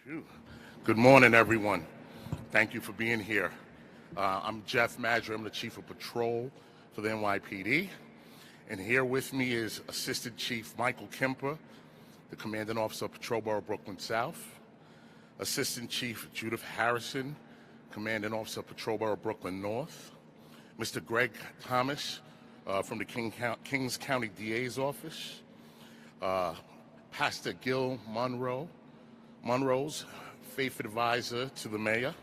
Phew. Good morning, everyone. Thank you for being here. I'm Jeff Madry. I'm the Chief of Patrol for the NYPD. And here with me is Assistant Chief Michael Kemper, the Commanding Officer of Patrol Borough Brooklyn South, Assistant Chief Judith Harrison, Commanding Officer of Patrol Borough Brooklyn North, Mr. Greg Thomas from the Kings County DA's office, Pastor Gil Monroe's faith advisor to the mayor,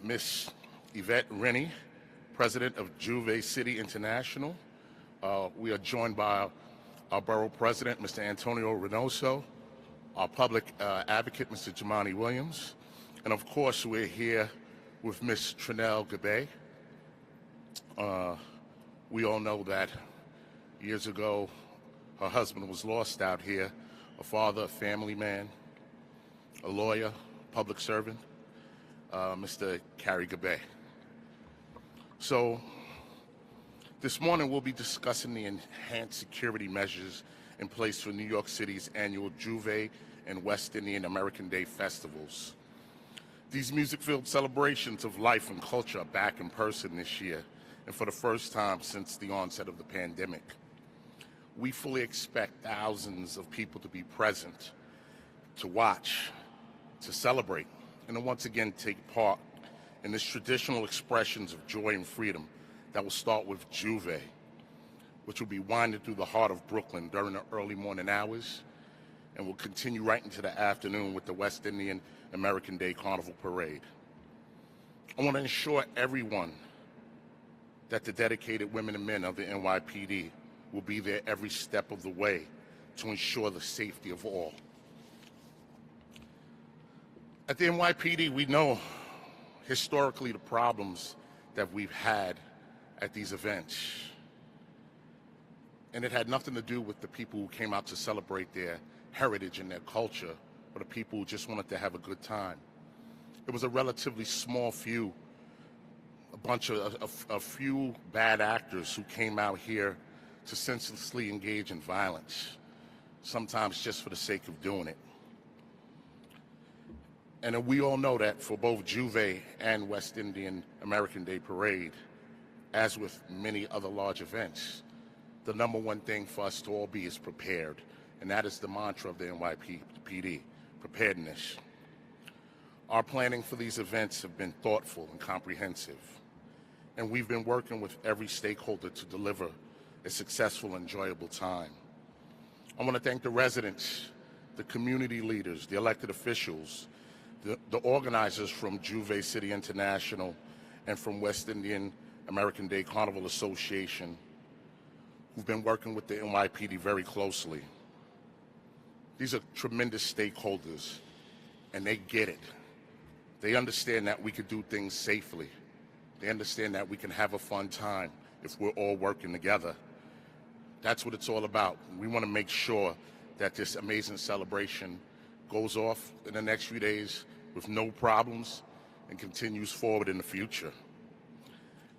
Miss Yvette Rennie, president of Juve City International. We are joined by our borough president, Mr. Antonio Reynoso, our public advocate, Mr. Jamani Williams, and of course we're here with Miss Trinell Gabay. We all know that years ago her husband was lost out here, a father, a family man, a lawyer, public servant, Mr. Carrie Gabay. So this morning we'll be discussing the enhanced security measures in place for New York City's annual Juve and West Indian American Day festivals. These music-filled celebrations of life and culture are back in person this year, and for the first time since the onset of the pandemic. We fully expect thousands of people to be present, to watch, to celebrate, and to once again take part in this traditional expressions of joy and freedom that will start with Juve, which will be winding through the heart of Brooklyn during the early morning hours, and will continue right into the afternoon with the West Indian American Day Carnival Parade. I want to ensure everyone that the dedicated women and men of the NYPD will be there every step of the way to ensure the safety of all. At the NYPD, we know historically the problems that we've had at these events. And it had nothing to do with the people who came out to celebrate their heritage and their culture, or the people who just wanted to have a good time. It was a relatively small few, a few bad actors who came out here to senselessly engage in violence, sometimes just for the sake of doing it. And we all know that for both Juve and West Indian American Day Parade, as with many other large events, the number one thing for us to all be is prepared. And that is the mantra of the NYPD, preparedness. Our planning for these events have been thoughtful and comprehensive. And we've been working with every stakeholder to deliver a successful, enjoyable time. I want to thank the residents, the community leaders, the elected officials, the organizers from Juve City International and from West Indian American Day Carnival Association, who've been working with the NYPD very closely. These are tremendous stakeholders, and they get it. They understand that we could do things safely. They understand that we can have a fun time if we're all working together. That's what it's all about. We want to make sure that this amazing celebration goes off in the next few days with no problems and continues forward in the future.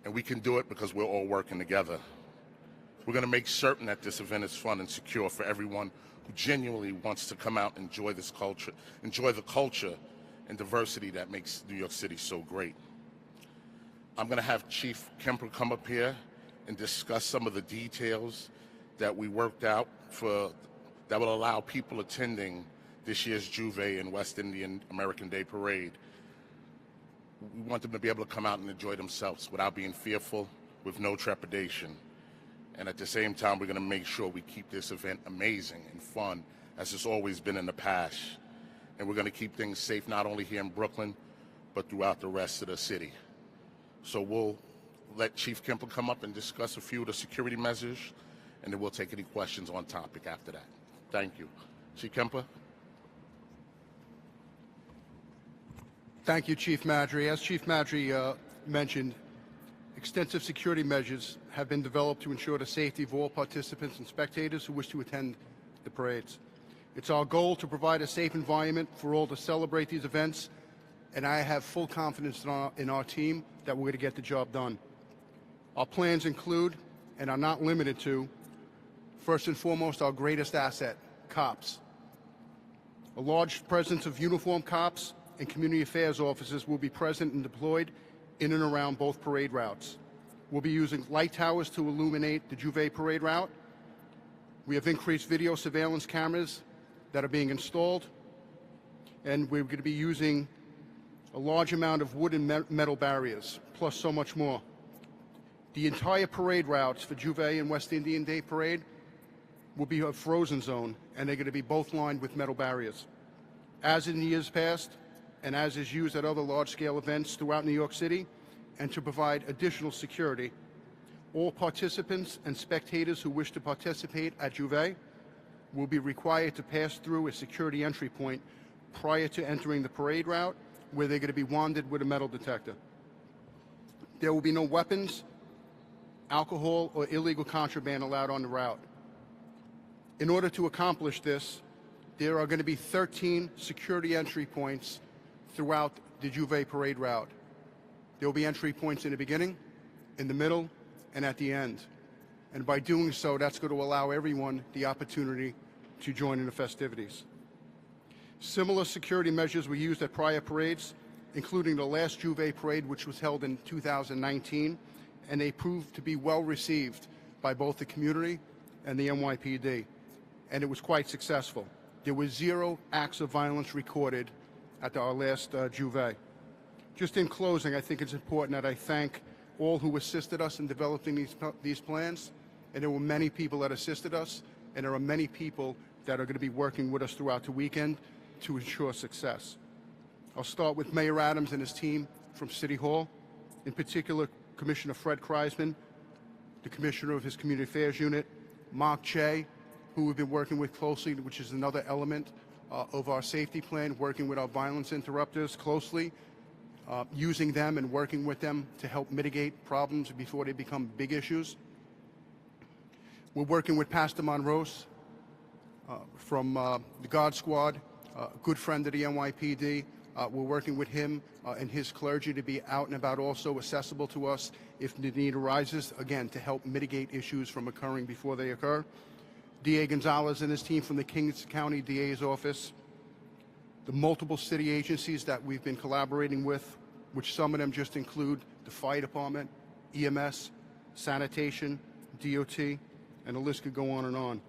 And we can do it because we're all working together. We're going to make certain that this event is fun and secure for everyone who genuinely wants to come out and enjoy this culture, enjoy the culture and diversity that makes New York City so great. I'm going to have Chief Kemper come up here and discuss some of the details that we worked out that will allow people attending this year's Juve and West Indian American Day Parade. We want them to be able to come out and enjoy themselves without being fearful, with no trepidation. And at the same time, we're going to make sure we keep this event amazing and fun, as it's always been in the past. And we're going to keep things safe not only here in Brooklyn, but throughout the rest of the city. So we'll let Chief Kemper come up and discuss a few of the security measures, and then we'll take any questions on topic after that. Thank you. Chief Kemper? Thank you, Chief Madry. As Chief Madry mentioned, extensive security measures have been developed to ensure the safety of all participants and spectators who wish to attend the parades. It's our goal to provide a safe environment for all to celebrate these events, and I have full confidence in our team that we're going to get the job done. Our plans include, and are not limited to, first and foremost, our greatest asset, cops. A large presence of uniformed cops and community affairs officers will be present and deployed in and around both parade routes. We'll be using light towers to illuminate the Juve parade route. We have increased video surveillance cameras that are being installed, and we're going to be using a large amount of wood and metal barriers, plus so much more. The entire parade routes for Juve and West Indian Day Parade will be a frozen zone, and they're going to be both lined with metal barriers. As in years past, and as is used at other large-scale events throughout New York City, and to provide additional security, all participants and spectators who wish to participate at Juve will be required to pass through a security entry point prior to entering the parade route, where they're going to be wanded with a metal detector. There will be no weapons, alcohol, or illegal contraband allowed on the route. In order to accomplish this, there are going to be 13 security entry points throughout the Juve parade route. There will be entry points in the beginning, in the middle, and at the end. And by doing so, that's going to allow everyone the opportunity to join in the festivities. Similar security measures were used at prior parades, including the last Juve parade, which was held in 2019, and they proved to be well received by both the community and the NYPD, and it was quite successful. There were 0 acts of violence recorded at our last Juve. Just in closing, I think it's important that I thank all who assisted us in developing these plans, and there were many people that assisted us, and there are many people that are going to be working with us throughout the weekend to ensure success. I'll start with Mayor Adams and his team from City Hall, in particular Commissioner Fred Kreisman, the Commissioner of his Community Affairs Unit, Mark Che, who we've been working with closely, which is another element of our safety plan, working with our violence interrupters closely, using them and working with them to help mitigate problems before they become big issues. We're working with Pastor Monroe from the God Squad, a good friend of the NYPD. We're working with him and his clergy to be out and about, also accessible to us if the need arises, again, to help mitigate issues from occurring before they occur. DA Gonzalez and his team from the Kings County DA's office, the multiple city agencies that we've been collaborating with, which some of them just include the fire department, EMS, sanitation, DOT, and the list could go on and on.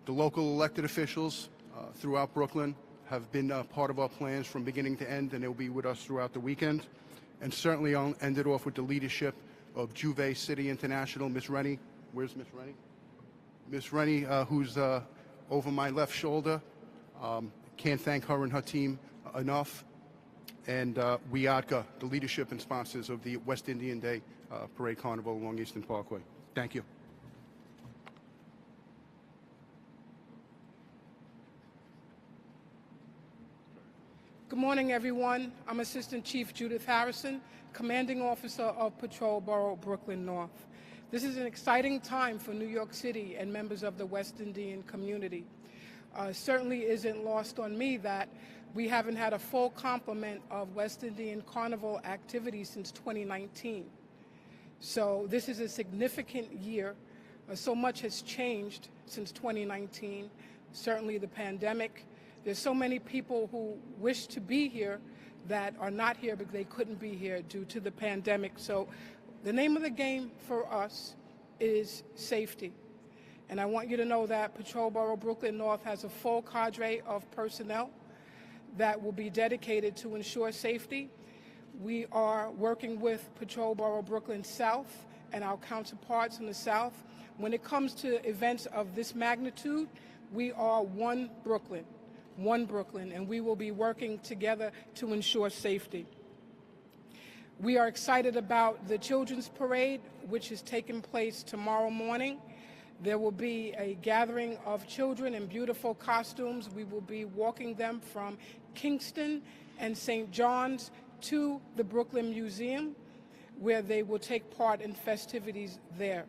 The local elected officials throughout Brooklyn have been part of our plans from beginning to end, and they'll be with us throughout the weekend. And certainly I'll end it off with the leadership of Juve City International, Miss Rennie. Where's Miss Rennie? Miss Rennie, who's over my left shoulder. Can't thank her and her team enough. And WIATCA, the leadership and sponsors of the West Indian Day Parade Carnival along Eastern Parkway. Thank you. Good morning, everyone. I'm Assistant Chief Judith Harrison, Commanding Officer of Patrol Borough Brooklyn North. This is an exciting time for New York City and members of the West Indian community. Certainly isn't lost on me that we haven't had a full complement of West Indian Carnival activities since 2019. So this is a significant year. So much has changed since 2019, certainly the pandemic. There's so many people who wish to be here that are not here because they couldn't be here due to the pandemic. So the name of the game for us is safety. And I want you to know that Patrol Borough Brooklyn North has a full cadre of personnel that will be dedicated to ensure safety. We are working with Patrol Borough Brooklyn South and our counterparts in the South. When it comes to events of this magnitude, we are one Brooklyn, and we will be working together to ensure safety. We are excited about the Children's Parade, which is taking place tomorrow morning. There will be a gathering of children in beautiful costumes. We will be walking them from Kingston and St. John's to the Brooklyn Museum, where they will take part in festivities there.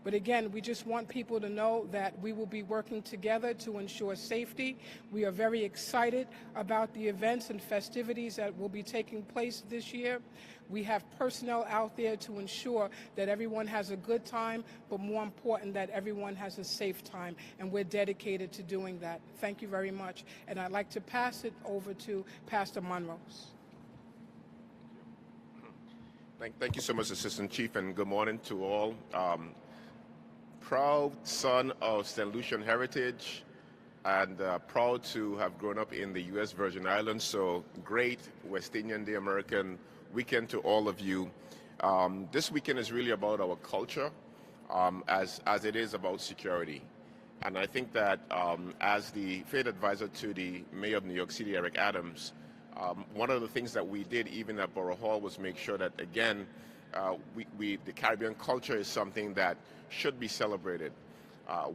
But again, we just want people to know that we will be working together to ensure safety. We are very excited about the events and festivities that will be taking place this year. We have personnel out there to ensure that everyone has a good time, but more important, that everyone has a safe time, and we're dedicated to doing that. Thank you very much. And I'd like to pass it over to Pastor Monroe. Thank you so much, Assistant Chief, and good morning to all. Proud son of St. Lucian heritage, and proud to have grown up in the U.S. Virgin Islands, so great West Indian Day American weekend to all of you. This weekend is really about our culture, as it is about security. And I think that as the Fed advisor to the Mayor of New York City, Eric Adams, one of the things that we did even at Borough Hall was make sure that, again, the Caribbean culture is something that should be celebrated.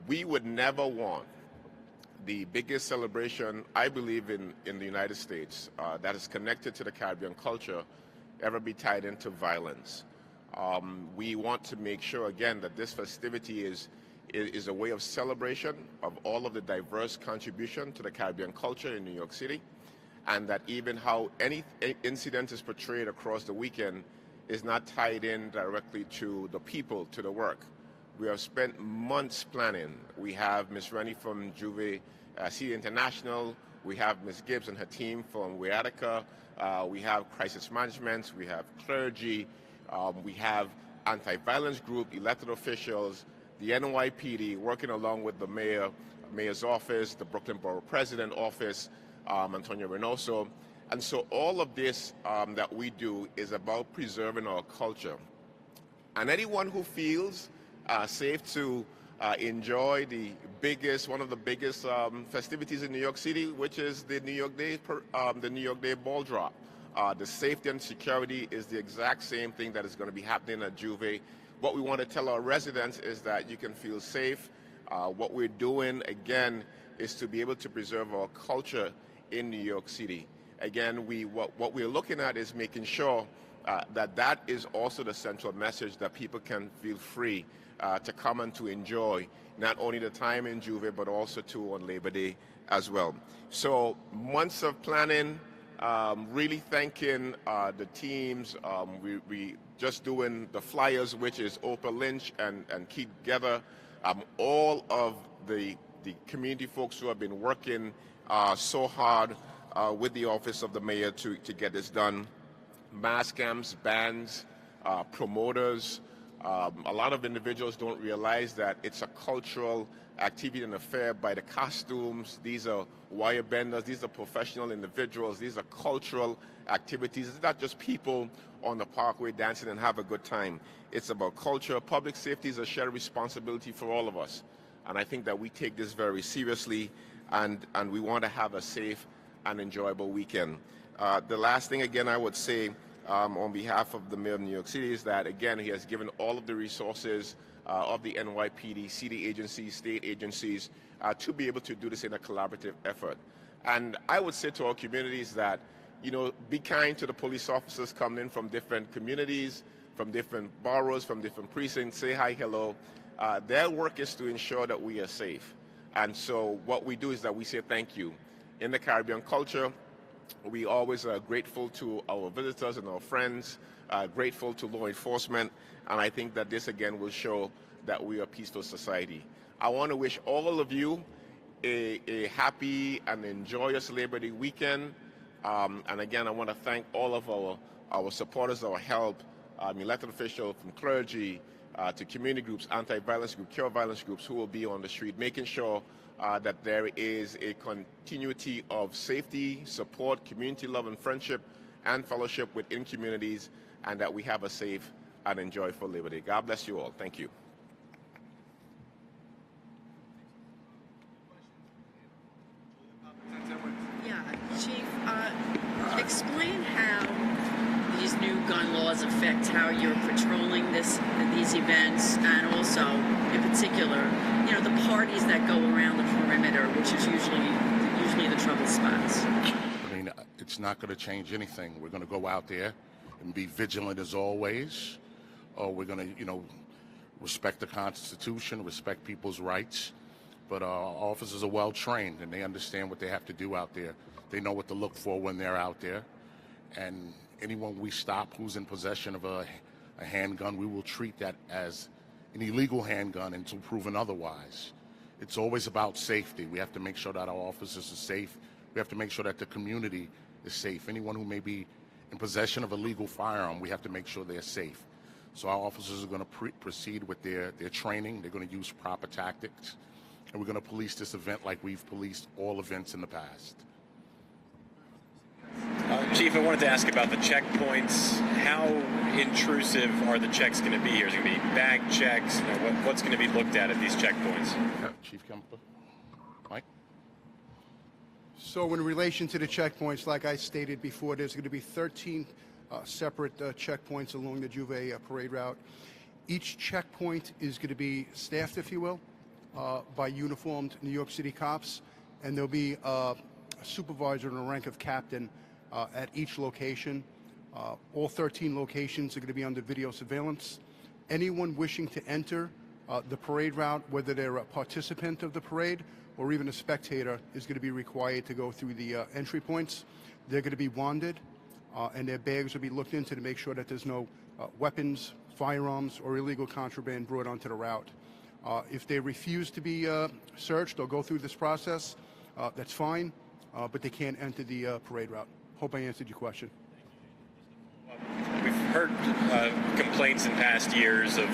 We would never want the biggest celebration, I believe, in the United States that is connected to the Caribbean culture ever be tied into violence. We want to make sure, again, that this festivity is a way of celebration of all of the diverse contribution to the Caribbean culture in New York City, and that even how any incident is portrayed across the weekend is not tied in directly to the people, to the work. We have spent months planning. We have Ms. Rennie from Juve City International. We have Ms. Gibbs and her team from Wiatica. We have crisis management. We have clergy. We have anti-violence group, elected officials, the NYPD working along with the mayor's office, the Brooklyn Borough President office, Antonio Reynoso. And so all of this that we do is about preserving our culture. And anyone who feels safe to enjoy one of the biggest festivities in New York City, which is the New York Day ball drop. The safety and security is the exact same thing that is going to be happening at Juve. What we want to tell our residents is that you can feel safe. What we're doing, again, is to be able to preserve our culture in New York City. Again, what we're looking at is making sure that is also the central message, that people can feel free to come and to enjoy not only the time in Juve, but also too on Labor Day as well. So months of planning, really thanking the teams. We just doing the flyers, which is Oprah Lynch and Keith Together. All of the community folks who have been working so hard with the Office of the Mayor to get this done. Mass camps, bands, promoters. A lot of individuals don't realize that it's a cultural activity and affair by the costumes. These are wire benders. These are professional individuals. These are cultural activities. It's not just people on the parkway dancing and have a good time. It's about culture. Public safety is a shared responsibility for all of us. And I think that we take this very seriously, and we want to have a safe and enjoyable weekend. The last thing, again, I would say on behalf of the Mayor of New York City is that, again, he has given all of the resources of the NYPD, city agencies, state agencies, to be able to do this in a collaborative effort. And I would say to our communities that, be kind to the police officers coming in from different communities, from different boroughs, from different precincts. Say hi, hello. Their work is to ensure that we are safe. And so what we do is that we say thank you. In the Caribbean culture, we always are grateful to our visitors and our friends, grateful to law enforcement, and I think that this again will show that we are a peaceful society. I want to wish all of you a happy and enjoyous Labor Day weekend, and again I want to thank all of our supporters, our help, elected officials, from clergy to community groups, anti-violence groups, cure violence groups who will be on the street, making sure that there is a continuity of safety, support, community love and friendship and fellowship within communities, and that we have a safe and enjoyable Labor Day. God bless you all. Thank you. Yeah, Chief, explain how these new gun laws affect how you're patrolling these events, and also, in particular, the parties that go around the perimeter, which is usually the trouble spots. I mean, it's not going to change anything. We're going to go out there and be vigilant as always. We're going to, respect the Constitution, respect people's rights. But our officers are well trained and they understand what they have to do out there. They know what to look for when they're out there. And anyone we stop who's in possession of a handgun, we will treat that as an illegal handgun until proven otherwise. It's always about safety. We have to make sure that our officers are safe. We have to make sure that the community is safe. Anyone who may be in possession of a legal firearm, we have to make sure they're safe. So our officers are going to proceed with their training. They're going to use proper tactics. And we're going to police this event like we've policed all events in the past. Chief, I wanted to ask about the checkpoints. How intrusive are the checks going to be here? Is it going to be bag checks? You know, what's going to be looked at these checkpoints? Chief Kemper. Mike? So in relation to the checkpoints, like I stated before, there's going to be 13 separate checkpoints along the Juve parade route. Each checkpoint is going to be staffed, if you will, by uniformed New York City cops, and there'll be a supervisor in the rank of captain at each location. All 13 locations are going to be under video surveillance. Anyone wishing to enter the parade route, whether they're a participant of the parade or even a spectator, is going to be required to go through the entry points. They're going to be wanded, and their bags will be looked into to make sure that there's no weapons, firearms, or illegal contraband brought onto the route. If they refuse to be searched or go through this process, that's fine, but they can't enter the parade route. Hope I answered your question. We've heard complaints in past years of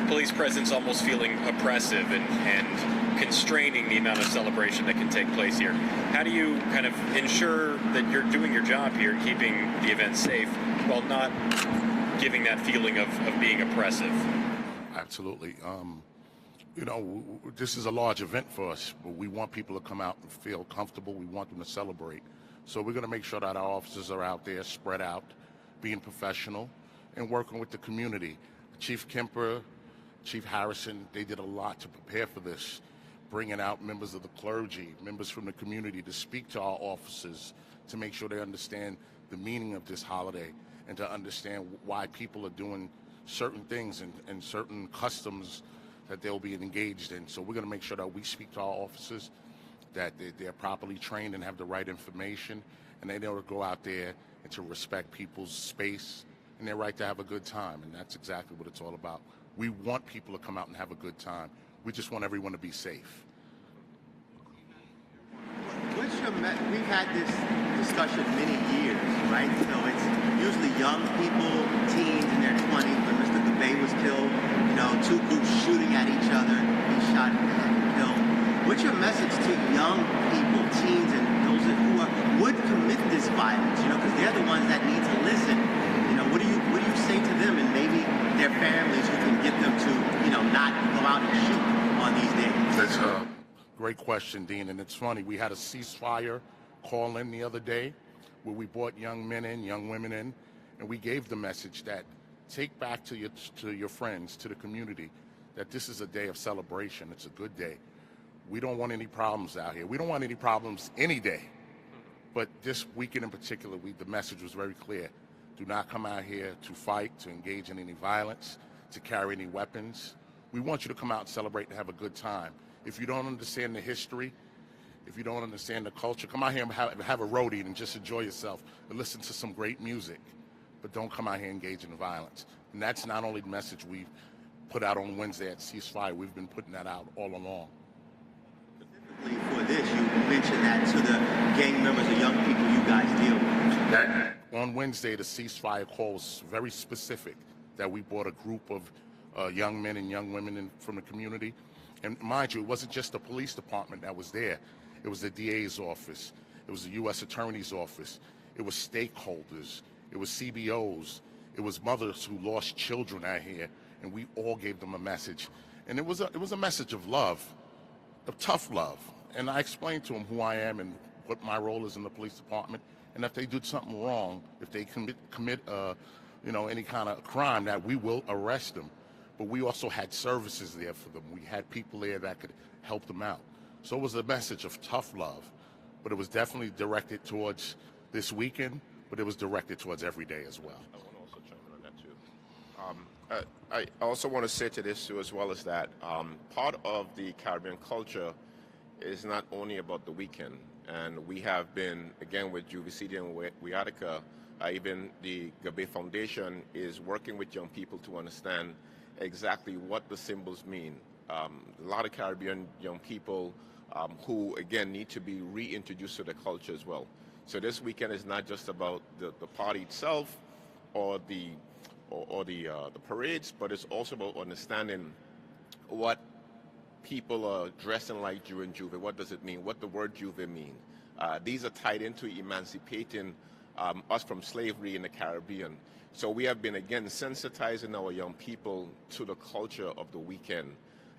police presence almost feeling oppressive and constraining the amount of celebration that can take place here. How do you kind of ensure that you're doing your job here and keeping the event safe while not giving that feeling of being oppressive? Absolutely. You know, this is a large event for us, but we want people to come out and feel comfortable. We want them to celebrate. So we're going to make sure that our officers are out there, spread out, being professional, and working with the community. Chief Kemper, Chief Harrison, they did a lot to prepare for this, bringing out members of the clergy, members from the community to speak to our officers, to make sure they understand the meaning of this holiday and to understand why people are doing certain things and certain customs that they'll be engaged in. So we're going to make sure that we speak to our officers, that they're properly trained and have the right information, and they know to go out there and to respect people's space and their right to have a good time. And that's exactly what it's all about. We want people to come out and have a good time. We just want everyone to be safe. We've had this discussion many years, right? So it's usually young people, teens in their 20s. When Mr. Gabay was killed, you know, two groups shooting at each other, he shot and killed. What's your message to young people, teens, and those who would commit this violence? You know, because they're the ones that need to listen. You know, what do you say to them, and maybe their families who can get them to, you know, not go out and shoot on these days? That's a great question, Dean. And it's funny, we had a ceasefire call in the other day where we brought young men in, young women in, and we gave the message that take back to your friends, to the community, that this is a day of celebration. It's a good day. We don't want any problems out here. We don't want any problems any day. But this weekend in particular, the message was very clear. Do not come out here to fight, to engage in any violence, to carry any weapons. We want you to come out and celebrate and have a good time. If you don't understand the history, if you don't understand the culture, come out here and have a roadie and just enjoy yourself and listen to some great music. But don't come out here engaging in violence. And that's not only the message we've put out on Wednesday at Ceasefire, we've been putting that out all along. For this, you mentioned that to the gang members or young people you guys deal with. On Wednesday, the ceasefire call was very specific, that we brought a group of young men and young women in from the community. And mind you, it wasn't just the police department that was there. It was the DA's office. It was the U.S. Attorney's office. It was stakeholders. It was CBOs. It was mothers who lost children out here, and we all gave them a message. And it was a message of love, of tough love. And I explained to them who I am and what my role is in the police department. And if they do something wrong, if they commit any kind of crime, that we will arrest them. But we also had services there for them. We had people there that could help them out. So it was a message of tough love, but it was definitely directed towards this weekend, but it was directed towards every day as well. I want to also chime in on that too. I also want to say to this too, as well as that, part of the Caribbean culture is not only about the weekend. And we have been, again, with Juvicidi and Wiatica, even the Gabe Foundation is working with young people to understand exactly what the symbols mean. A lot of Caribbean young people who, again, need to be reintroduced to the culture as well. So this weekend is not just about the party itself or the parades, but it's also about understanding what people are dressing like during Juve. What does it mean? What the word Juve mean? These are tied into emancipating us from slavery in the Caribbean. So we have been, again, sensitizing our young people to the culture of the weekend,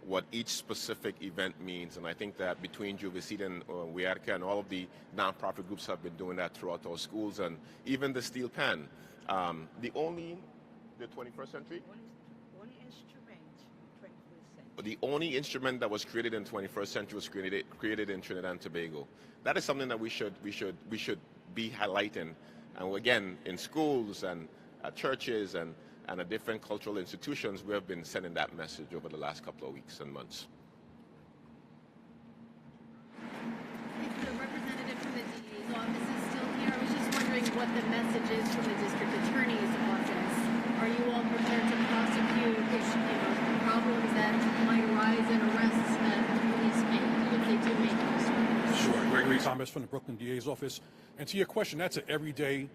what each specific event means. And I think that between Juvicidi and Wiatica and all of the nonprofit groups have been doing that throughout our schools, and even the steel pan. The 21st century? The only instrument that was created in the 21st century was created in Trinidad and Tobago. That is something that we should be highlighting, and again, in schools and at churches and at different cultural institutions, we have been sending that message over the last couple of weeks and months. If the representative from the DA's office is still here, I was just wondering what the message is from the district attorney's office. Are you all prepared to prosecute problems that might arise in arrests that police make if they do make those? Sure. Gregory Thomas from the Brooklyn DA's office. And to your question, that's an everyday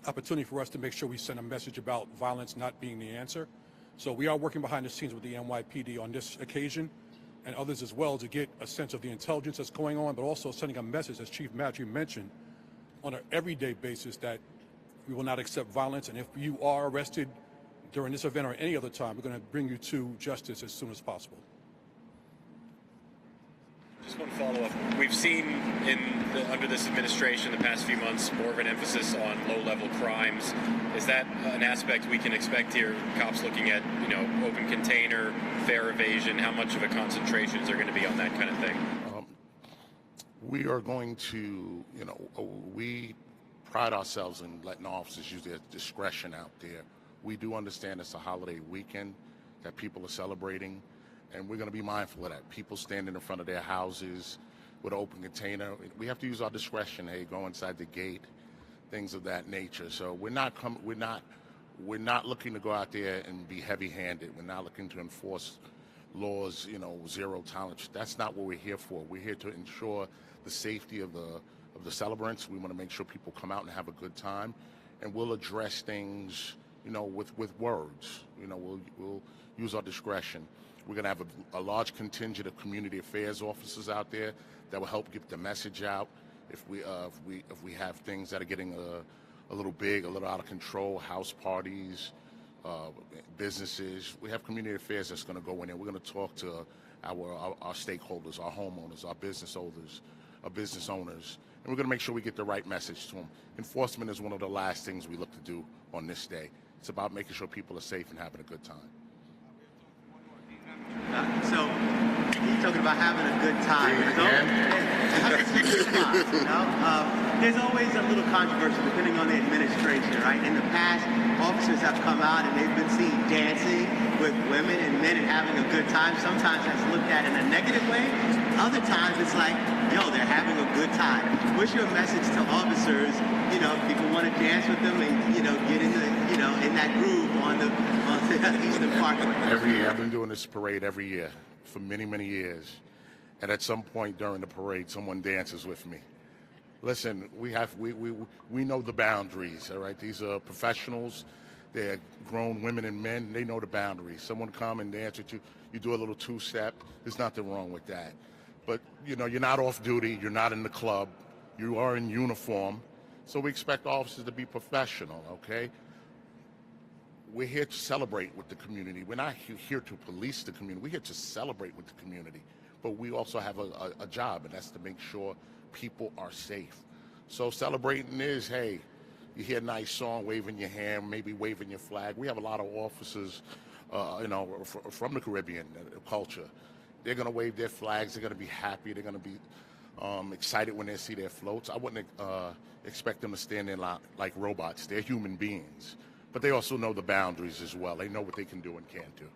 opportunity for us to make sure we send a message about violence not being the answer. So we are working behind the scenes with the NYPD on this occasion and others as well to get a sense of the intelligence that's going on, but also sending a message, as Chief Matthew mentioned, on an everyday basis that we will not accept violence. And if you are arrested during this event or any other time, we're going to bring you to justice as soon as possible. Just one follow-up. We've seen under this administration the past few months more of an emphasis on low-level crimes. Is that an aspect we can expect here? Cops looking at, open container, fare evasion. How much of a concentration is there going to be on that kind of thing? We are going to, we pride ourselves in letting officers use their discretion out there. We do understand it's a holiday weekend that people are celebrating, and we're going to be mindful of that. People standing in front of their houses with an open container, we have to use our discretion. Hey, go inside the gate, things of that nature. So we're not looking to go out there and be heavy-handed. We're not looking to enforce laws, zero tolerance. That's not what we're here for. We're here to ensure the safety of the celebrants. We want to make sure people come out and have a good time, and we'll address things, with words. We'll use our discretion. We're going to have a large contingent of community affairs officers out there that will help get the message out. If we have things that are getting a little big, a little out of control, house parties, businesses, we have community affairs that's going to go in there. We're going to talk to our stakeholders, our homeowners, our business owners, and we're going to make sure we get the right message to them. Enforcement is one of the last things we look to do on this day. It's about making sure people are safe and having a good time. So he's talking about having a good time. There's always a little controversy depending on the administration, right? In the past, officers have come out and they've been seen dancing with women and men and having a good time. Sometimes that's looked at in a negative way. Other times it's like, they're having a good time. What's your message to officers? If people want to dance with them and get in in that groove on the Eastern Parkway. Every year, I've been doing this parade every year for many, many years, and at some point during the parade, someone dances with me. Listen, we know the boundaries. All right, these are professionals. They're grown women and men. They know the boundaries. Someone come and dance with you. You do a little two-step. There's nothing wrong with that. But you're not off duty. You're not in the club. You are in uniform. So we expect officers to be professional. Okay. We're here to celebrate with the community. We're not here to police the community. We're here to celebrate with the community. But we also have a job, and that's to make sure people are safe. So celebrating is, hey, you hear a nice song, waving your hand, maybe waving your flag. We have a lot of officers, from the Caribbean culture. They're going to wave their flags. They're going to be happy. They're going to be excited when they see their floats. I wouldn't expect them to stand there like robots. They're human beings. but they also know the boundaries as well. They know what they can do and can't do.